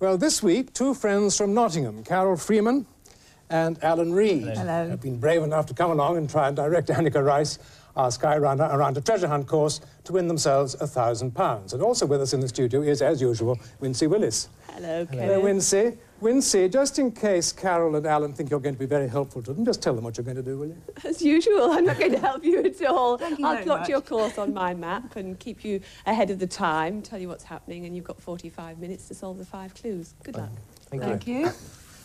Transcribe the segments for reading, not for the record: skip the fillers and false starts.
Well, this week, two friends from Nottingham, Carol Freeman and Alan Reed, Hello. have been brave enough to come along and try and direct Anneka Rice, our Skyrunner, around a treasure hunt course to win themselves £1,000. And also with us in the studio is, as usual, Wincy Willis. Hello, Kenneth. Hello, Wincy. Wincy, just in case Carol and Alan think you're going to be very helpful to them, just tell them what you're going to do, will you? As usual, I'm not going to help you at all. I'll plot much. your course on my map and keep you ahead of the time, tell you what's happening, and you've got 45 minutes to solve the 5 clues. Good luck. Thank you.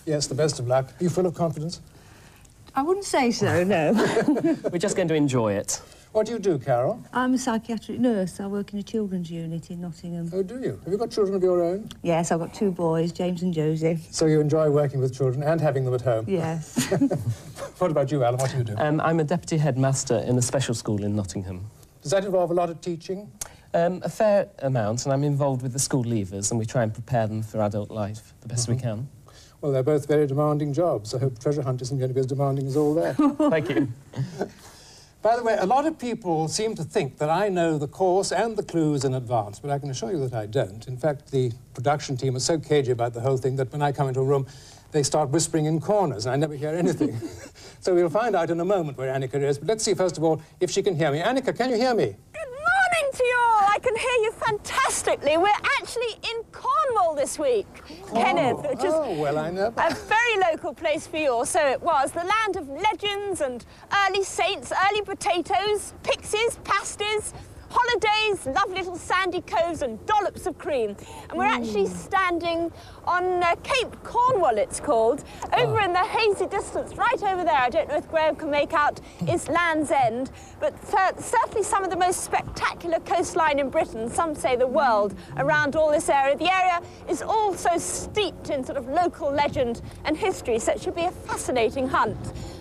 Yes, the best of luck. Are you full of confidence? I wouldn't say so, no. We're just going to enjoy it. What do you do, Carol? I'm a psychiatric nurse. I work in a children's unit in Nottingham. Oh, do you? Have you got children of your own? Yes, I've got 2 boys, James and Josie. So you enjoy working with children and having them at home? Yes. What about you, Alan? What do you do? I'm a deputy headmaster in a special school in Nottingham. Does that involve a lot of teaching? A fair amount, and I'm involved with the school leavers, and we try and prepare them for adult life the best we can. Well, they're both very demanding jobs. I hope treasure hunt isn't going to be as demanding as all that. Thank you. By the way, a lot of people seem to think that I know the course and the clues in advance, but I can assure you that I don't. In fact, the production team is so cagey about the whole thing that when I come into a room, they start whispering in corners, and I never hear anything. So we'll find out in a moment where Anneka is, but let's see, first of all, if she can hear me. Anneka, can you hear me? Good morning to you all. I can hear you fantastically. We're actually in Cornwall this week, Kenneth, which is well, I know. a very local place for you all. So it was the land of legends and early saints, early potatoes, pixies, pasties, holidays, lovely little sandy coves and dollops of cream. And we're actually standing on Cape Cornwall, it's called, over in the hazy distance, right over there. I don't know if Graham can make out, is Land's End, but certainly some of the most spectacular coastline in Britain, some say the world, around all this area. The area is also steeped in sort of local legend and history, so it should be a fascinating hunt.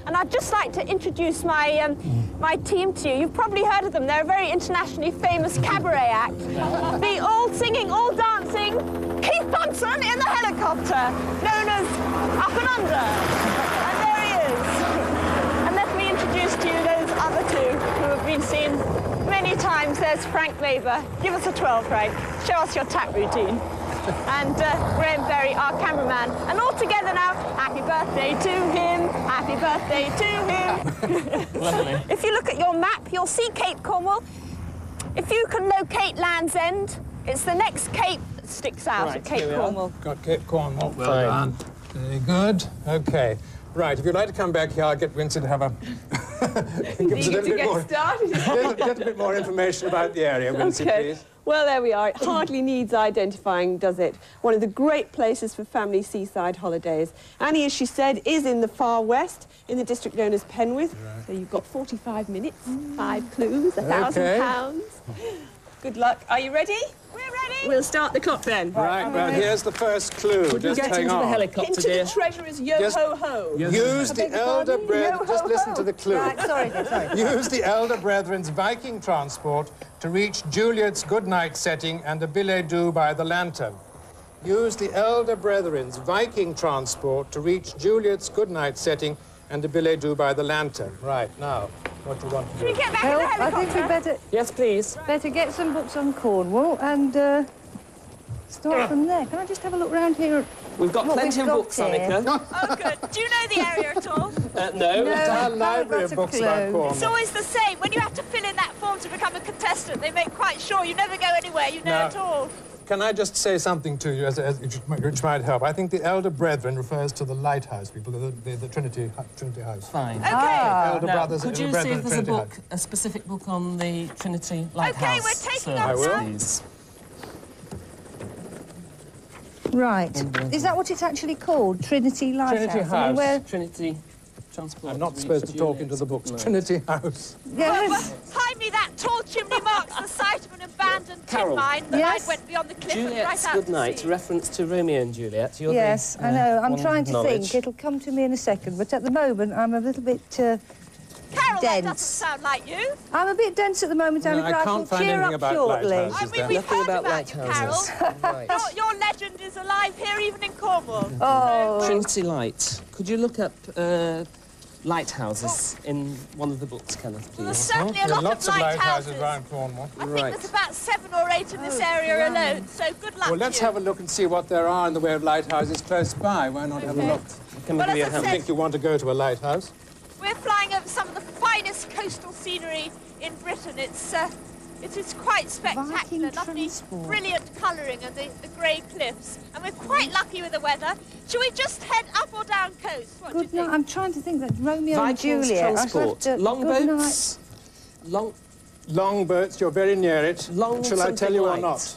And I'd just like to introduce my my team to you. You've probably heard of them. They're a very internationally famous cabaret act. The all singing, all dancing Keith Thompson in the helicopter, known as Up and Under. And there he is. And let me introduce to you those other 2 who have been seen many times. There's Frank Labour. Give us a 12, Frank. Show us your tap routine. And Graham Berry, our cameraman. And all together now, happy birthday to him, happy birthday to him. Lovely. If you look at your map, you'll see Cape Cornwall. If you can locate Land's End, it's the next cape that sticks out at Cape Cornwall. Got Cape Cornwall. Well Fine. done. Very good. OK. Right, if you'd like to come back here, I'll get Vincent to have a... give us a little bit more... get a bit more information about the area, Vincent, please. Well, there we are. It hardly needs identifying, does it? One of the great places for family seaside holidays. Annie, as she said, is in the far west, in the district known as Penwith. Right. So you've got 45 minutes, 5 clues, £1,000. Good luck. Are you ready? We're ready. We'll start the clock then. Right, well, here's the first clue. Could you Just get hang into on. the helicopter, Into dear? the treasurer's yo-ho-ho. Use the elder brethren... Just listen to the clue. Right, sorry. Use the elder brethren's Viking transport to reach Juliet's goodnight setting and a billet-doux by the lantern. Use the elder brethren's Viking transport to reach Juliet's goodnight setting and a billet-doux by the lantern. Right, now, what do you want to do? Should we get back in the I helicopter? think we Yes, please. better get some books on Cornwall and start from there. Can I just have a look round here? We've got plenty of books, here. Anneka. Oh, good. Do you know the area at all? No. The entire library that's of a books clue. about It's Cornwall. always the same. When you have to fill in that form to become a contestant, they make quite sure you never go anywhere you know Now- at all. Can I just say something to you which might help? I think the elder brethren refers to the lighthouse people, the Trinity House. Fine. Okay. Elder Now, brothers could and you see brethren if there's a Trinity book, House. a specific book on the Trinity Lighthouse? we're taking service, I will. please. Right. Is that what it's actually called? Trinity Lighthouse? Trinity I mean, House. where... Trinity Transport. I'm not supposed to talk into the books. Trinity House. Yes. Behind me, that tall chimney marks the site of an abandoned tin Carol. mine. The Yes. line went beyond the cliff and Juliet's right out Good to Night, sea. reference to Romeo and Juliet. You're Yes, the, I know. I'm one trying to knowledge. think. It'll come to me in a second, but at the moment I'm a little bit Carol, that doesn't dense. sound like you. I'm a bit dense at the moment, No, Annie, I but I can't shall find cheer anything up about shortly. lighthouses. I Is mean, there? we've Nothing heard about about you, Carol. lighthouses. Your legend is alive here, even in Cornwall. Oh. Trinity Light. Could you look up lighthouses in one of the books, Kenneth, Well, there's please. certainly a There are lot lots of of lighthouses lighthouses. around Cornwall. I think Right. there's about 7 or 8 in this area alone, so good luck Well, let's to you. have a look and see what there are in the way of lighthouses close by. Why not have a look? Can we Well, give you a as I hand? I said- think you want to go to a lighthouse. We're flying over some of the finest coastal scenery in Britain. It is quite spectacular. Viking Lovely, transport. brilliant colouring and the grey cliffs. And we're quite lucky with the weather. Shall we just head up or down coast? What do you Good think? night. I'm trying to think that Romeo and Vikings Juliet. transport. Good Longboats. Longboats, you're very near it. Long Shall I tell something you or light. not?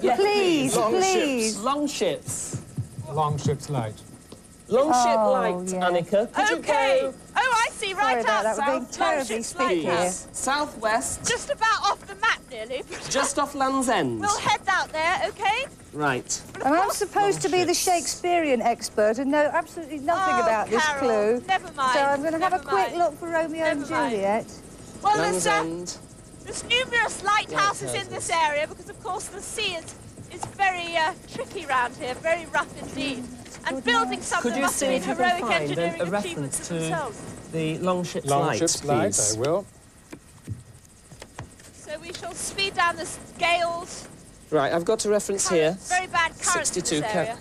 Yeah, Please, Long please. Long ships. Long ship's light. Long ship Oh, light, yeah. Annika. Could you Okay. go Oh, I see. Sorry Right about out that. We're being south. terribly Longship's sticky lighthouse. here. southwest, Just about off the map, nearly. just off Land's End? We'll head out there, okay? Right. But of And I'm course- supposed to be the Shakespearean expert and know absolutely nothing Oh, about this Carol, clue. never mind, So I'm going to have a never quick mind. look for Romeo and Never mind. Juliet. Well, Land's there's End. numerous lighthouses in Lighthouses. this area because, of course, the sea is very tricky round here, very rough indeed. And building some Could of them you must see have if been you can heroic find engineering a achievements reference in to themselves. the long ship's Long light, ship's light, please? I will. So we shall speed down the gales. Right, I've got a reference here. Very bad currents in 62 this area.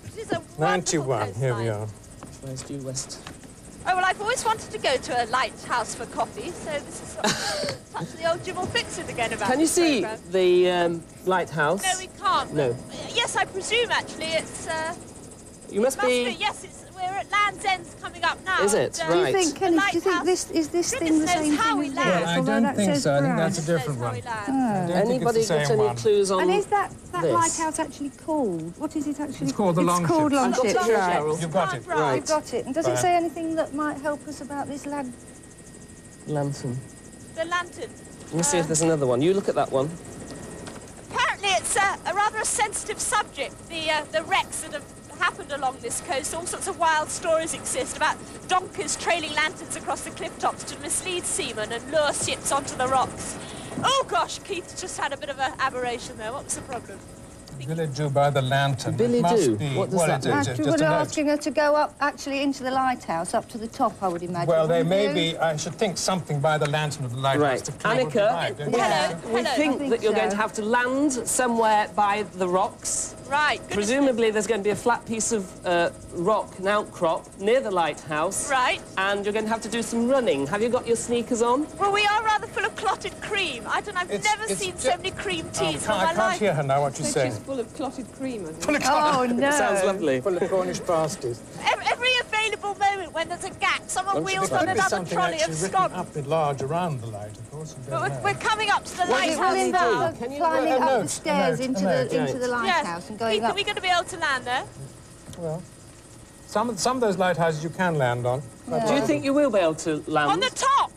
It is a wonderful 91, here we coastline. are. Where's due west? Oh, well, I've always wanted to go to a lighthouse for coffee, so this is sort of touch the old Jim will fix it again about Can you this see programme. the lighthouse? No, we can't. No. Yes, I presume, actually, it's... You must be... Yes, we're at Land's End's coming up now. Is it? and, Do you Right. think, Kenneth, do you think lighthouse- this is Goodness thing the knows same how thing we as land. this? I Although don't that think says so. I think Brad. that's a different How one. we land. I don't think Anybody it's the got same any one. clues on And is that this? lighthouse actually called? What is it actually? It's called the Long called Ship. Long I've got Ship, it here, right. Cheryl. You've got it. Right. You've got it. And does it say anything that might help us about this lad? Lantern. The lantern. Let me see if there's another one. You look at that one. Apparently, it's a rather a sensitive subject, the wrecks that have happened along this coast. All sorts of wild stories exist about donkeys trailing lanterns across the cliff tops to mislead seamen and lure ships onto the rocks. Oh, gosh, Keith's just had a bit of an aberration there. What was the problem? Billy Jew by the lantern. Billy It must Jew? be- What does well, that it mean? is, it's Actually, just we're a note. asking her to go up, actually, into the lighthouse, up to the top, I would imagine. Well, there wouldn't may you? be, I should think, something by the lantern of the lighthouse. Right. to clue would be Anneka? right, don't you? Yeah. Hello, We hello. think, I think that you're going so. to have to land somewhere by the rocks. Right. goodness Presumably there's going to be a flat piece of rock, an outcrop, near the lighthouse. Right. And you're going to have to do some running. Have you got your sneakers on? Well, we are rather full of clotted cream. I've never it's seen ju- so many cream teas in I my can't life. hear her now, what she's saying. full of clotted cream, I think. Oh, no. Sounds lovely. Full of Cornish pasties. Every available moment when there's a gap, someone Don't you wheels think on Could be another something trolley of actually written scone. up in large around the light, of course. you don't But know. we're coming up to the It will lighthouse now. involve Can you- climbing a up the note, stairs a into note. the lighthouse and going Keith, are up. we going to be able to land there? Well, some of those lighthouses you can land on. Do you think you will be able to land? On the top!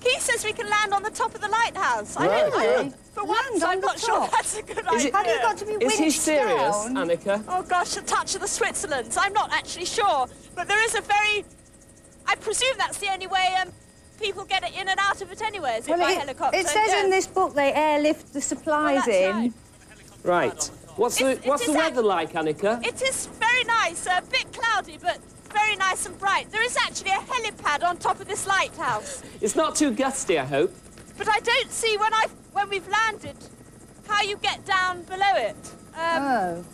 Keith says we can land on the top of the lighthouse. Right, I good. don't For once, Land on I'm the not sure top. that's a good Is it- idea. Have you got to be Is he winched serious, down? Annika? Oh gosh, a touch of the Switzerlands. I'm not actually sure. But there is a very... I presume that's the only way people get it in and out of it anyway, is it by helicopter? it says Yeah. in this book they airlift the supplies that's in. right. Right. What's It the is weather like, Annika? It is very nice, a bit cloudy, but very nice and bright. There is actually a helipad on top of this lighthouse. It's not too gusty, I hope. But I don't see when we've landed how you get down below it. Oh.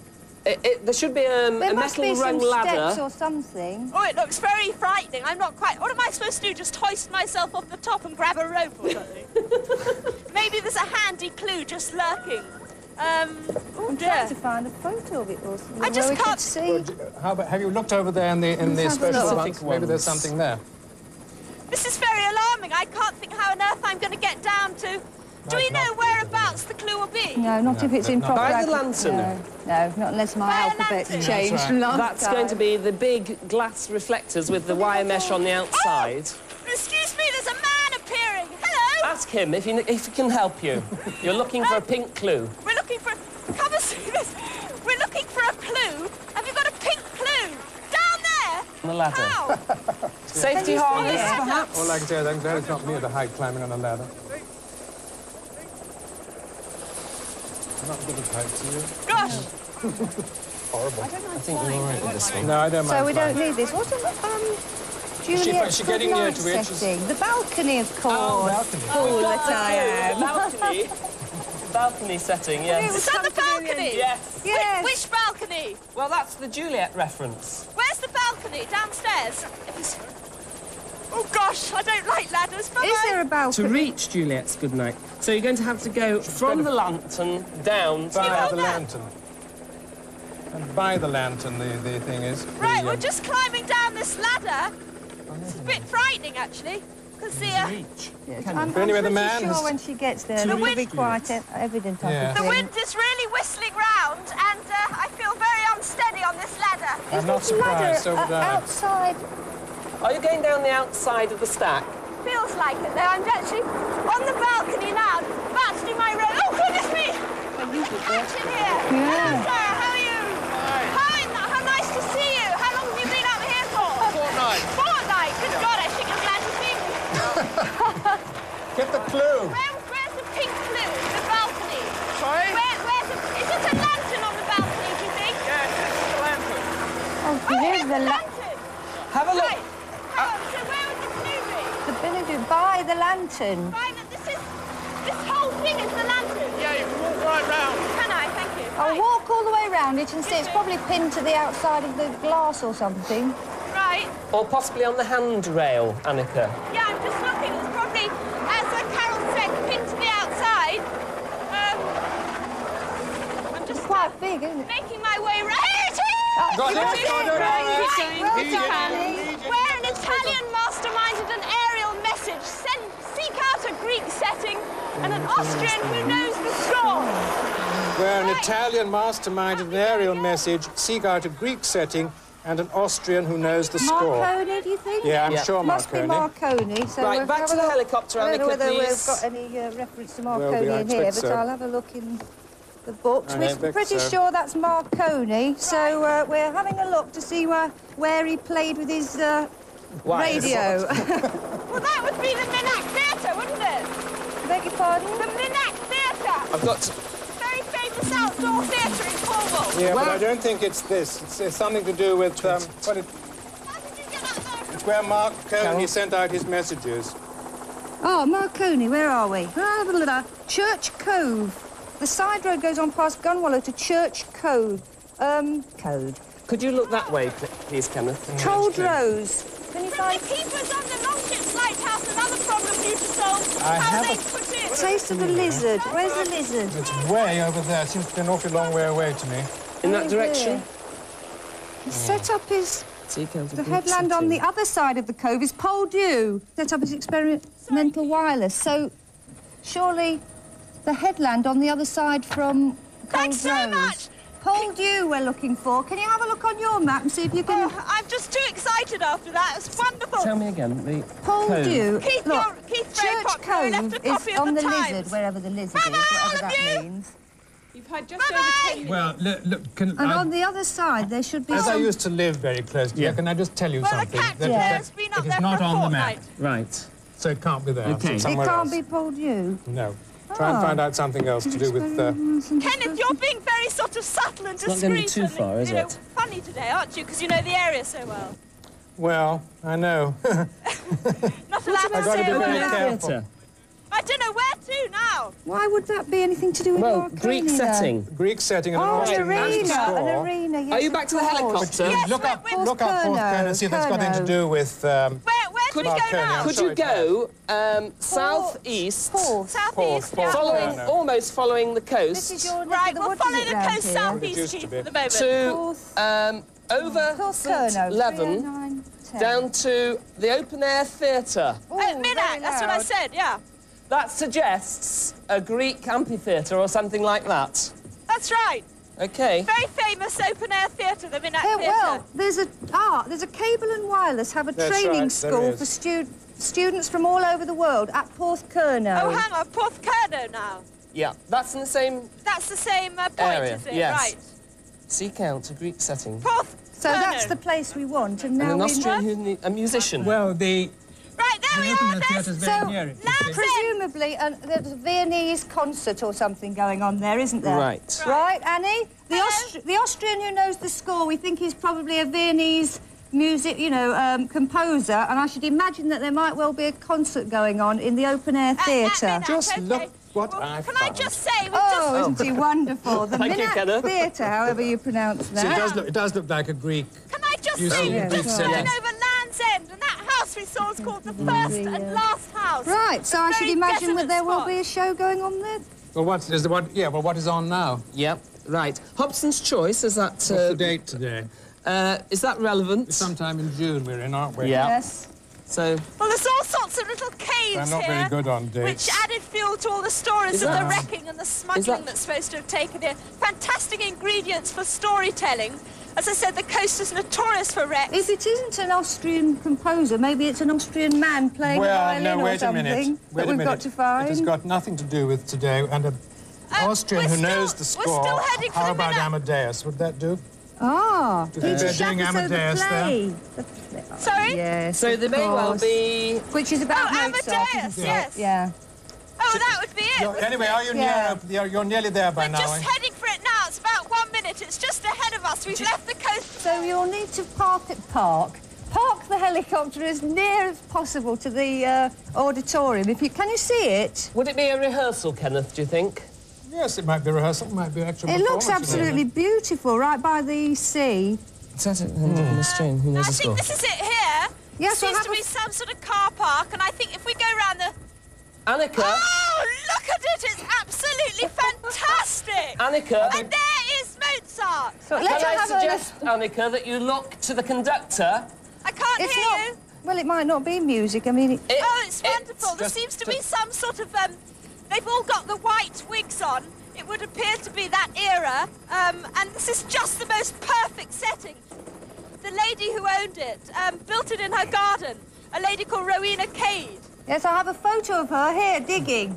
There should be a There must metal be rung some ladder. steps or something. Oh, it looks very frightening. I'm not quite... What am I supposed to do? Just hoist myself off the top and grab a rope or something? Maybe there's a handy clue just lurking. Oh I'm dear. trying to find a photo of it or something I just where we can't- could see. How about, have you looked over there in the Let's have a special look. ones? Maybe there's something there. This is very alarming. I can't think how on earth I'm going to get down to... Do we know whereabouts the clue will be? No, not if it's in not- proper... By the lantern? No, not unless my By a alphabet's lantern? changed That's from last That's time. going to be the big glass reflectors with the wire mesh on the outside. Excuse me, there's a man appearing. Hello? Ask him if he can help you. You're looking for a pink clue. We're looking for... Come and see this. We're looking for a clue. Have you got a pink clue? Down there? On the ladder. How? Safety harness, Yeah. perhaps? All I can say is I'm glad it's not me at the height climbing on a ladder. Not good at heights, are you? Gosh. horrible. I think we're all right with this one. No, I don't mind. So we don't need this. What Juliet's she getting near good to it? setting? The balcony, of course. Oh, balcony. Fool that I am. Balcony. Balcony setting, yes. Is that the balcony? Yes. Yes. Which balcony? Well, that's the Juliet reference. Where's the balcony? Downstairs? Oh, gosh, I don't like ladders. Bye-bye. Is there a balcony? To reach Juliet's good night. So you're going to have to go from the lantern down to... By the lantern. And by the lantern, the thing is... Right, we're just climbing down this ladder. It's a bit frightening, actually, because the... reach. Yes, But I'm anyway, the pretty man sure has- when she gets there, The it'll be wind- quite evident, Yeah. I The think. wind is really whistling round, and I feel very unsteady on this ladder. I'm not surprised, so would I. Outside. Are you going down the outside of the stack? Feels like it, though. I'm actually on the balcony now, about to do my row. Oh, goodness me! Catch in here. Hello, sir. How are you? Hi. How nice to see you. How long have you been out here for? Fortnight. Fortnight? Good God, I think I'm glad to see you. Get the clue. Where's the pink clue? The balcony. Sorry? Is it a lantern on the balcony, do you think? Yes, it's a lantern. Oh, Oh, it here's is the the lantern. Have a look. Right. Hang on, so where would the clue be? the Benedict by the lantern. Fine, this whole thing is the lantern. Yeah, you can walk right round. Can I? Thank you. I'll Right. walk all the way around it and see it's probably pinned to the outside of the glass or something. Right. Or possibly on the handrail, Anneka. Yeah, I'm just looking. It's probably, as Carol said, pinned to the outside. I'm just Quite big, isn't it? making my way right. Here it is! Got it. Right. Well done. Where an Italian masterminded an aerial message, seek out a Greek setting, and an Austrian who knows the score. Where an Italian masterminded an aerial message, seek out a Greek setting, and an Austrian who knows the score. Marconi, do you think? Yeah, I'm Yeah. sure Must be Marconi. Marconi. So Right, we'll back have to a the look. helicopter, I don't know Anneka, whether please. we've got any reference to Well, Marconi I in here, expect but so. I'll have a look in the books. I We're expect pretty so. sure that's Marconi, so we're having a look to see where he played with his radio. Well, that would be the Minack Theatre, wouldn't it? Beg your pardon? The Minack Theatre. I've got to... Very famous outdoor theatre in Cornwall. Yeah, but I don't think it's this. It's something to do with... How did you get up there? it's where Marconi sent out his messages. Oh, Marconi, where are we? Church Cove. The side road goes on past Gunwallow to Church Cove. Code. Could you look that way, please, Kenneth? Trolled Rose. Can you From find... the keepers on the Longship's lighthouse, another problem for you to solve. I How have they a- put it. Taste of the lizard. Where's the lizard? It's way over there. Seems to be an awfully long way away to me. In that Over direction? there. He set up his... Seek out a The Greek headland on the setting. other side of the cove is Poldhu. Set up his experimental wireless. So surely the headland on the other side from Thanks so Cold Rose. much. Poldhu we're looking for. Can you have a look on your map and see if you can... Oh, I'm just too excited after that. It was wonderful. Tell me again, the Poldhu. Keith, Look, Keith's very Church popular. He left Cove a copy is of on the the Times. lizard, wherever the lizard is, Bye-bye, all whatever of that you. means. You've had just Bye-bye. over 10 minutes. Well, look, And on the other side, there should be as I some... used to live very close to you, can I just tell you Well, the something? cactus Yeah. has been up it is there not for a on the map, fortnight. Right. so it can't be there. Okay. It's It somewhere can't else. be Poldhu. No. Try and find out something else to do with... Kenneth, you're being very sort of subtle and not discreet. going to be too and, far, is you know, it? funny today, aren't you? Because you know the area so well. Well, I know. Not allowed I've to got to say be a very word. careful. Theatre. I don't know where to now. Why would that be anything to do with Well, Marconi, Greek then? setting. Greek setting and an Oh, an Austrian knows the arena, score. an arena, yes, Are you back to the of course. helicopter? Yes, Look up, we're- look up Kerno, Porthcurno and see if that's got anything to do with... Where do we go Marconi, now? I'm Could sorry, you go south-east, Porth. Southeast, yeah. following, almost following the This is coast, your neck Right, of the we'll woods, follow is it, the round coast here? southeast, used to Chief, be. for the moment. to over Porthcurno, St Leven, 309 10. down to the open-air theatre. Ooh, Minack, very that's what I loud. said, yeah. That suggests a Greek amphitheatre or something like that. That's right. OK. Very famous open-air theatre, the Minack Yeah, Theatre. well, there's a Cable and Wireless have a That's training right, there school is. for students from all over the world at Porthcurno. Oh, hang on, Porthcurno now. Yeah, that's in the same That's the same point, area. is it? Yes. Right. Seek out a Greek setting. Porthcurno. So that's the place we want, and And now an we... Austrian who a musician. Well, the... Right, there the open-air theatre's very near it. Presumably, there's a Viennese concert or something going on there, isn't there? Right. Right, Annie? The Austrian who knows the score, we think he's probably a Viennese music, composer, and I should imagine that there might well be a concert going on in the open-air theatre. Just look what I found. Can I just say... Isn't he wonderful? The Minat Theatre, however you pronounce that. So it does look like a Greek... Can I just say, we're going over Land's End, and that house we saw is called the first and last house. Right, so I should imagine that there will be a show going on there. Well, what is on now? Yep, right. Hobson's Choice, is that... What's the date today? Is that relevant? Sometime in June we're in, aren't we? Yeah. Yes. So... Well, there's all sorts of little caves I'm not here, very good on dates. which added fuel to all the stories of the wrecking and the smuggling that's supposed to have taken here. Fantastic ingredients for storytelling. As I said, the coast is notorious for wrecks. If it isn't an Austrian composer, maybe it's an Austrian man playing a violin or something that we've got to find. It has got nothing to do with today, and an Austrian who knows the score. We're still heading for How the about Minot. Amadeus? Would that do? Ah, They're doing Amadeus there. Sorry? Yes, So there may well be... Which is about Mozart, Amadeus, isn't it? yes. Yeah. Oh, that would be it. Anyway, are you near? You're nearly there by We're now. just heading for it now. It's about 1 minute. It's just ahead of us. We've left the coast. So you'll need to park the helicopter as near as possible to the auditorium. Can you see it? Would it be a rehearsal, Kenneth, do you think? Yes, it might be rehearsal, it might be actual It looks performance, absolutely beautiful, right by the sea. Is that it? On the stream? Who knows I the score? think this is it here. Yes, Seems to be some sort of car park, and I think if we go round the... Anneka! Oh, look at it! It's absolutely fantastic! Anneka! And there is Mozart! So Can I suggest, Anneka, that you look to the conductor? I can't It's hear not... you. Well, it might not be music. I mean... It's wonderful. There seems to be some sort of... they've all got the white wigs on. It would appear to be that era. And this is just the most perfect setting. The lady who owned it built it in her garden. A lady called Rowena Cade. Yes, I have a photo of her here, digging.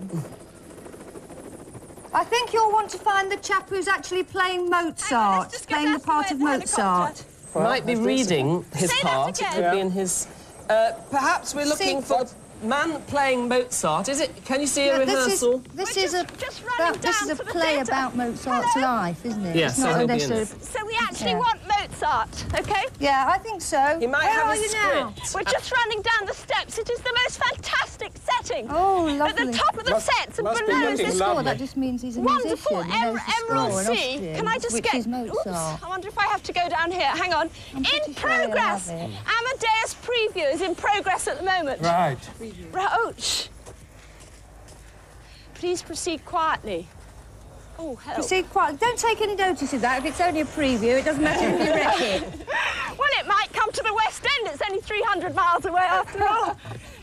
I think you'll want to find the chap who's actually playing Mozart, playing the part of Mozart. Might be reading his Say that part. It again. could be in his... perhaps we're looking for man playing Mozart. Is it? Can you see a rehearsal? This We're is a just running this is down a to the play theatre. about Mozart's life, isn't it? Yes, It's not so he'll be in necessarily... it. So we actually want Mozart, OK? Yeah, I think so. He might Where have are a you now? script. We're just running down the steps. It is the most fantastic setting. Oh, At lovely. the top of the sets and must be below looking is lovely. That just means he's a wonderful musician. He knows the score Emerald in Sea. Austrian, Can I just which get... is Oops, Mozart. I wonder if I have to go down here. Hang on. I'm pretty In sure you'll progress. have it. Amadeus preview is in progress at the moment. Right. Roach. Please proceed quietly. Oh, hello. Proceed quietly. Don't take any notice of that. If it's only a preview, it doesn't matter if you wreck it. Well, it might come to the West End. It's only 300 miles away after all.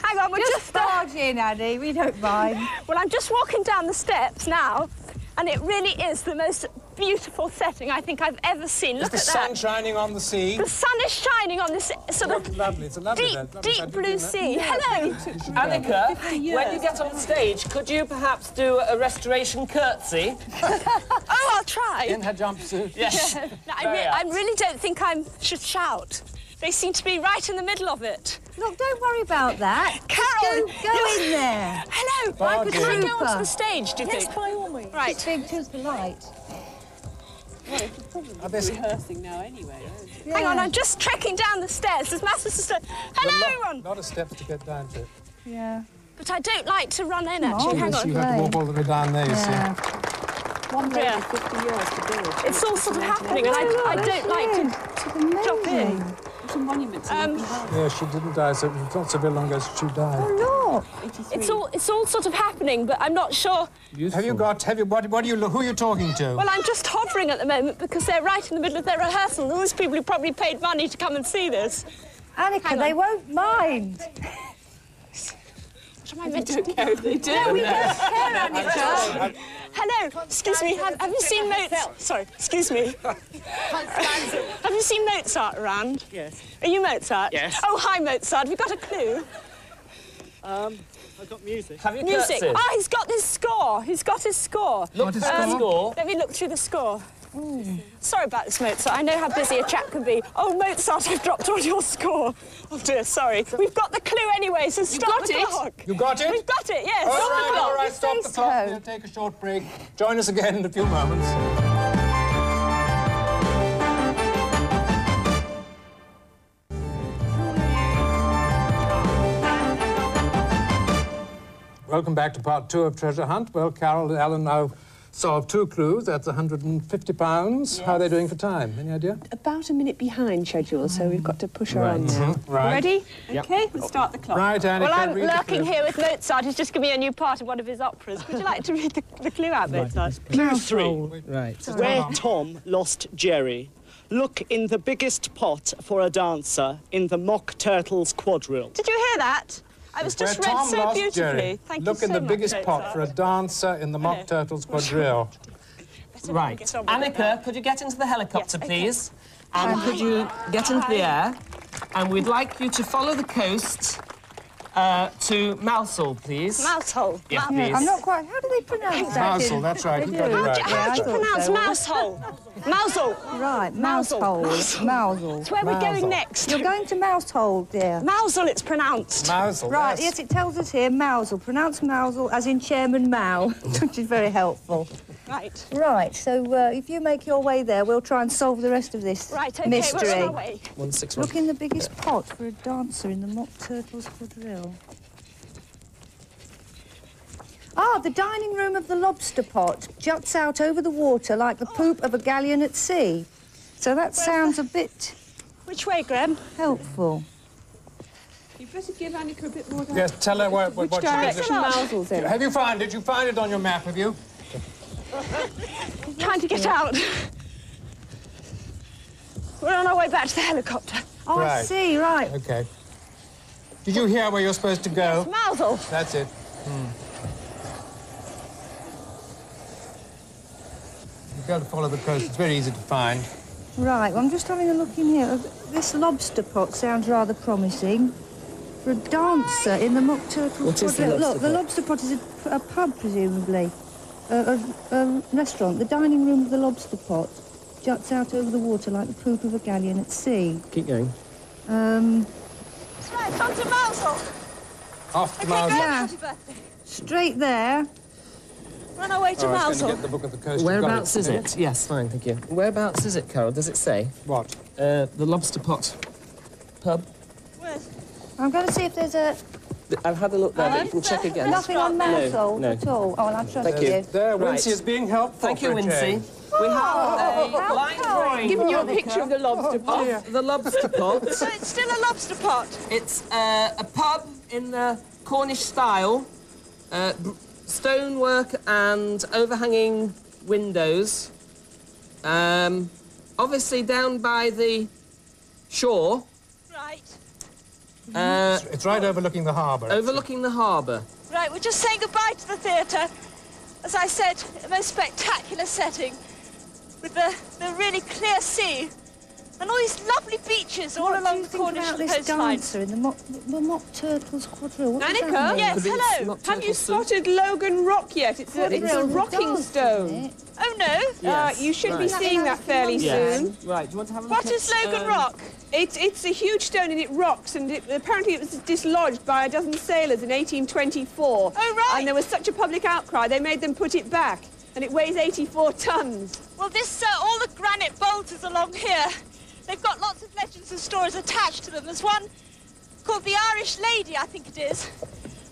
Hang on, we're Just barge in, Annie. We don't mind. Well, I'm just walking down the steps now, and it really is the most beautiful setting I think I've ever seen. Look Is the at sun that. shining on the sea? The sun is shining on this sort Look, of lovely. It's a lovely deep, day. Lovely deep day. blue sea. Hello. Anneka, when you get on stage, could you perhaps do a restoration curtsy? Oh, I'll try. In her jumpsuit. Yes. No, I really don't think I should shout. They seem to be right in the middle of it. Look, don't worry about that. Carol, Just go in there. Hello. Barge Can I in. go onto the stage, do you Yes, think? by all means. Right. Big to the light. Well, it's probably Are they- rehearsing now anyway. Hang on, I'm just trekking down the stairs. There's masses of stairs. Hello, everyone. A lot of steps to get down to it. Yeah. But I don't like to run in, actually. Hang Yes, on. you have to walk all the way down there, you see. Yeah. €150 to build. It's all sort of happening, and I don't like to drop in. It's a monument. Yeah, she didn't die, so it's not so very long ago since she died. Look. It's all sort of happening, but I'm not sure. What are you, who are you talking to? Well, I'm just hovering at the moment because they're right in the middle of their rehearsal. And all these people who probably paid money to come and see this. Annika, they won't mind. What am I meant to do? care if they do. We don't care, Annika. Hello, excuse me, have you seen Mozart? Sorry, excuse me. Have you seen Mozart around? Yes. Are you Mozart? Yes. Oh, hi, Mozart. Have you got a clue? I've got music. Have you Music. curtsied? Oh, he's got his score. He's got his score. Look at the score. Let me look through the score. Sorry about this, Mozart. I know how busy a chap can be. Oh, Mozart, I've dropped all your score. Oh, dear, sorry. We've got the clue anyway, so stop the clock. You got it? We've got it, yes. All right, stop the clock. We'll take a short break. Join us again in a few moments. Welcome back to part 2 of Treasure Hunt. Well, Carol and Alan now solved 2 clues. That's £150. Yes. How are they doing for time? Any idea? About a minute behind schedule, so we've got to push her on now. Right. Ready? Yep. OK, we'll start the clock. Right, Anneka, Well, I'm lurking here with Mozart. He's just given me a new part of one of his operas. Would you like to read the clue out, Mozart? Clue 3. Right. Where Tom lost Jerry. Look in the biggest pot for a dancer in the Mock Turtle's quadrille. Did you hear that? I was just Where read Tom so lost beautifully. Jerry. Thank Look you in so the biggest much, pot Mozart. for a dancer in the Mock Turtle's quadrille. Right. Anneka, could you get into the helicopter, please? And could you get into the air? And we'd like you to follow the coast to Mousehole, please. Mousehole. Yeah, Yeah, please. I'm not quite... How do they pronounce that? Mousehole, that's right. You got it right. How do you pronounce mousehole? Mousehole. Right, Mousehole. Mousehole. It's where we're going Mousehole. next. You're going to Mousehole, dear. Mousehole, it's pronounced. Mousehole, Right, yes, it tells us here, Mousehole. Pronounce Mousehole as in Chairman Mao, which is very helpful. Right. Right, so if you make your way there, we'll try and solve the rest of this Right, OK, mystery. we're on our way. 161. Look in the biggest pot for a dancer in the Mock Turtle's quadrille. Ah, the dining room of the lobster pot juts out over the water like the poop of a galleon at sea. So that sounds a bit Which way, Graham? helpful. You better give Anneka a bit more... Yes, tell her what Which she direction is. Mousel's in? Have you found it? You found it on your map, have you? Trying to get out. We're on our way back to the helicopter. Oh, I Right. see, right. OK. Did you hear where you're supposed to go? Mousehole. That's it. You've got to follow the coast. It's very easy to find. Right, well, I'm just having a look in here. This lobster pot sounds rather promising. For a dancer in the Mock Turtle's What is the quadrille. lobster Look, the pot? lobster pot is a pub, presumably. A restaurant. The dining room of the lobster pot juts out over the water like the poop of a galleon at sea. Keep going. That's right, on to Mousehole. Off to OK, Mousehole. Graham, Yeah. happy birthday. Straight there. We're on our way to Oh, I was going to Mousehole. get the book of the coast. You've got Whereabouts is it? Yes, fine, thank you. Whereabouts is it, Carol? Does it say? What? The Lobster Pot pub. Where's... I'm going to see if there's a... I've had a look there, but you can check again. Nothing on Mousehole no. at all. Oh, well, I trust Thank you. you. There, Right. Wincy is being helpful. Thank you, for a Wincy. change. We have a line drawing Giving you a picture of the lobster pot. of the Lobster Pot. So it's still a lobster pot. It's a pub in the Cornish style, stonework and overhanging windows. Obviously down by the shore, Right. It's right overlooking the harbour. overlooking the harbour. Right, we're just saying goodbye to the theatre. As I said, a most spectacular setting with the really clear sea and all these lovely beaches all What do along you the think Cornish about this coastline. dancer in the Mock Turtle's quadrille? What does that Anneka? mean? Yes, The big hello. mock Have you turtle soup. spotted Logan Rock yet? It's a Quadrille, the rocking dance, stone. isn't it? Oh, no. Yes, You should be right. seeing that fairly Yes. soon. Right, do you want to have a look What at... is Logan Rock? It's a huge stone and it rocks, and apparently it was dislodged by a dozen sailors in 1824. Oh, right. And there was such a public outcry, they made them put it back, and it weighs 84 tons. Well, this, all the granite boulders along here, they've got lots of legends and stories attached to them. There's one called the Irish Lady, I think it is.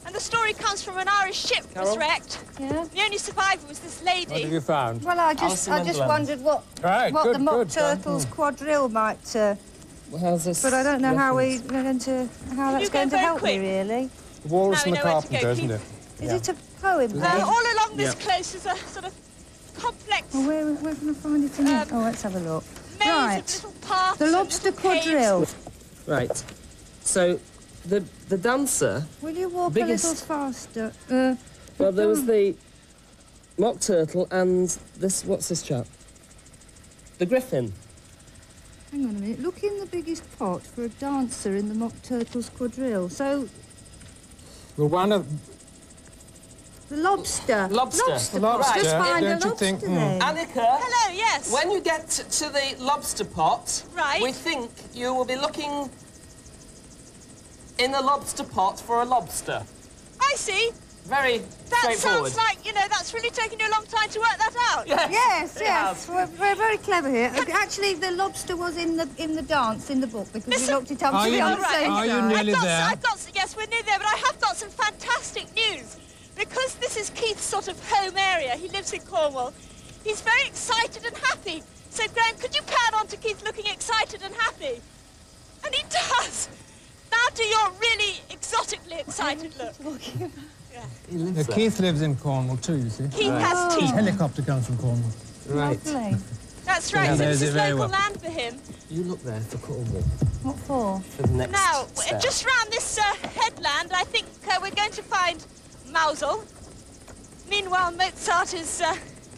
And the story comes from an Irish ship that was Carol? wrecked. Yeah. The only survivor was this What have lady. you found? Well, I just Wonderland. wondered what Right, the good, Mock good, done. Turtle's quadrille might... Well, how's this? but I don't know how reference? we're going to... how that's you go going to very help quick? me, really. The Walrus No, and we the know where to go. Carpenter, isn't it? Is it a poem? All along this Yeah. close is a sort of complex Well, where can I find it in here? Oh, let's have a look. maze Right. of little paths. The and Lobster little caves. Quadrille. Right. So, the dancer... Will you walk Biggest- a little faster? Well, there was the Mock Turtle and this... What's this chap? The Griffin. Hang on a minute. Look in the biggest pot for a dancer in the Mock Turtle's quadrille. So, Well, one of... The lobster. Lobster. Lobster. Just find Don't a you lobster think? there. Anneka. Hello, yes. When you get to the lobster pot, Right. we think you will be looking in a lobster pot for a lobster. I see. Very That straightforward. sounds like, you know, that's really taken you a long time to work that out. Yes. Yes. We're very clever here. Actually, the lobster was in the dance in the book because we looked it up. Are you- on the same are you side. nearly there? Yes, we're near there, but I have got some fantastic news. Because this is Keith's sort of home area, he lives in Cornwall, he's very excited and happy. So, Graham, could you pan on to Keith looking excited and happy? And he does. Now do your really exotically excited look. Keith lives in Cornwall too, you see. Keith has His teeth. helicopter comes from Cornwall. Right. Lovely. That's right, Yeah, so there's this it is very local well. land for him. You look there for Cornwall. What for? For the next Now, step. just round this headland, I think we're going to find Mausel. Meanwhile, Mozart is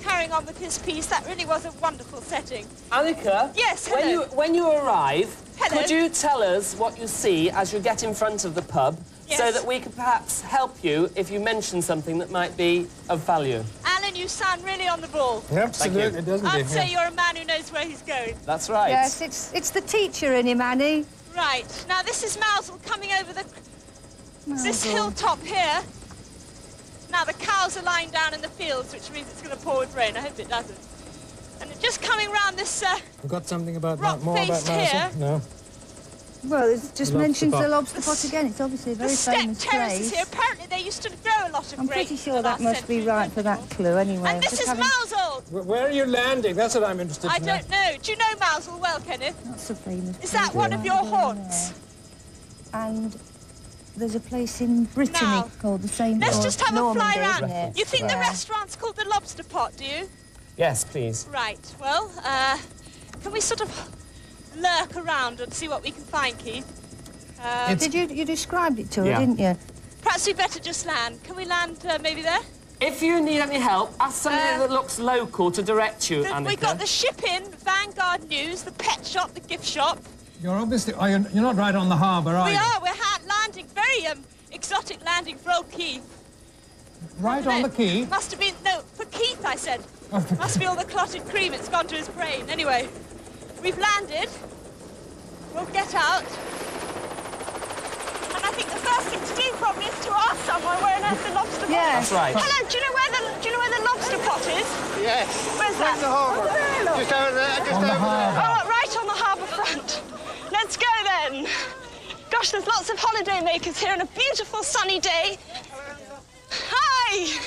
carrying on with his piece. That really was a wonderful setting. Annika. Yes, hello. When you arrive, Hello. could you tell us what you see as you get in front of the pub, so Yes. that we could perhaps help you if you mention something that might be of value? Alan, you sound really on the ball. Absolutely, doesn't he? I'd say you're a man who knows where he's going. That's right. Yes, it's the teacher in him, Annie. Right, now this is Mausel coming over this hilltop here. Now the cows are lying down in the fields, which means it's going to pour with rain. I hope it doesn't. And just coming round this We've got something about rock more about face here. Mausel? No. Well, it just Lobster mentions pot. the lobster pot again. It's obviously a The very step famous terraces place. here. Apparently they used to grow a lot of I'm grapes pretty in sure the that last must be century. right for that clue anyway. And this is Mausel. Where are you landing? That's what I'm interested I to know. don't know. Do you know Mausel well, Kenneth? That's a famous Is that place, one of right your there. haunts? And there's a place in Brittany Now, called the same. Let's or just have a fly Normandy, round. isn't it? You think the Yeah. restaurant's called the Lobster Pot, do you? Yes, please. Right. Well, can we sort of lurk around and see what we can find, Keith? Did you described it to her, Yeah. didn't you? Perhaps we better just land. Can we land maybe there? If you need any help, ask somebody that looks local to direct you, Annika. We've got the ship in, Vanguard News, the pet shop, the gift shop. You're obviously... you're not right on the harbour, are We you? are. We're landing. Very exotic landing for old Keith. Right on the quay. Must have been... No, for Keith, I said. Must be all the clotted cream. It's gone to his brain. Anyway, we've landed. We'll get out. And I think the first thing to do probably is to ask someone where on earth the lobster pot Yeah. That's right. Hello, do you know where the lobster pot is? Yes. Where's that? The harbour. Just over there. Just On the over there. harbour. Oh, right on the harbour front. Let's go then. Gosh, there's lots of holiday makers here on a beautiful sunny day. Hi!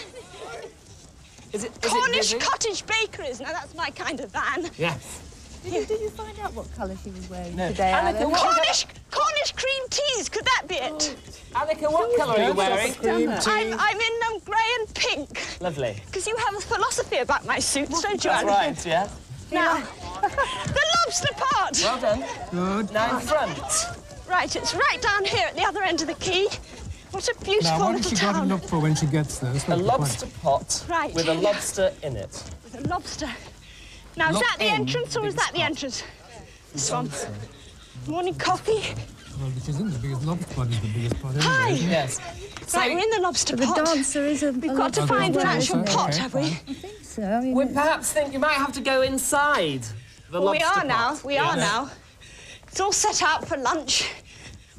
Is it Cornish busy? Cottage Bakeries. Now that's my kind of van. Yes. Did you find out what colour she was wearing No. today, Annika, Alan? what- Cornish cream teas. Could that be it? Annika, what colour are you wearing? Cream tea. I'm in grey and pink. Lovely. Because you have a philosophy about my suits, don't you, That's Annika? right, yeah. Now, the lobster pot. Well done. Good. Now in front. Right, it's right down here at the other end of the quay. What a beautiful Now, what has little she got to town. look for when she gets there? That's A what the point. lobster pot Right. with a lobster in it. With a lobster. Now, is Look that the in entrance or is that the entrance? This one. Morning coffee. Well, she's in the biggest lobster pot is the biggest pot anyway. Hi. isn't it? Yes. Right, we're in the lobster The pot. dancer is a... We've got to find an actual okay, pot, okay, have we? I think so. I mean, We perhaps think you might have to go inside the Well, we lobster are now. pot. We are now. It's all set out for lunch.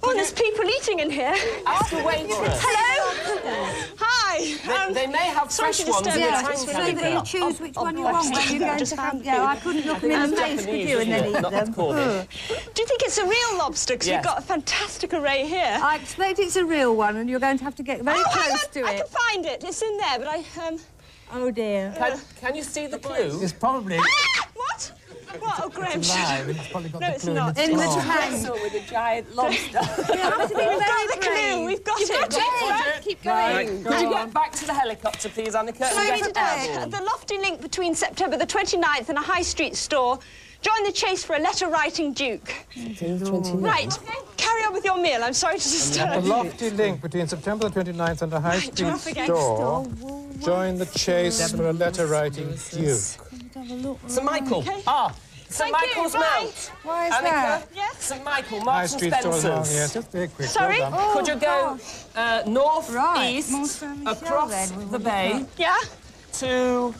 Oh, there's people eating in here. Ask the waitress. Hello. Hi. They may have sorry fresh to ones in disturb the you. yeah, tank, so that you Annika. choose which one you right. want when you're going Just to have... found Yeah, I couldn't look them in the face, could you, and then Japanese, eat not them? Cornish. Do you think it's a real lobster? Because Yes. we've got a fantastic array here. I expect it's a real one, and you're going to have to get very hang close on, to I it. can find it. It's in there, but I... Oh, dear. Can you see the clue? It's probably What? What? Oh, Graham, live, and it's probably got No, the it's clue not. in In its the claw. tank. with a giant lobster. You have to be We've very got the clue. brave. We've got You've it. got it. Right, keep Right, going. go Could you on. get back to the helicopter, please, Annika? and Sorry get to airborne? the lofty link between September the 29th and a high street store. Join the chase for a letter-writing duke. Right, carry on with your meal. I'm sorry to The disturb you. lofty link between September the 29th and the High Right, Street off again. store. Join the chase for a letter-writing duke. So, Michael, Okay. St Michael's Mount. Why is Anneka, that? Yes? St Michael, High Marks and Street stores along, Spencer's. yes, just very quick. Sorry? Well done. Could you go north, Right, east, Mont Saint-Michel across then, we the would bay have Yeah? to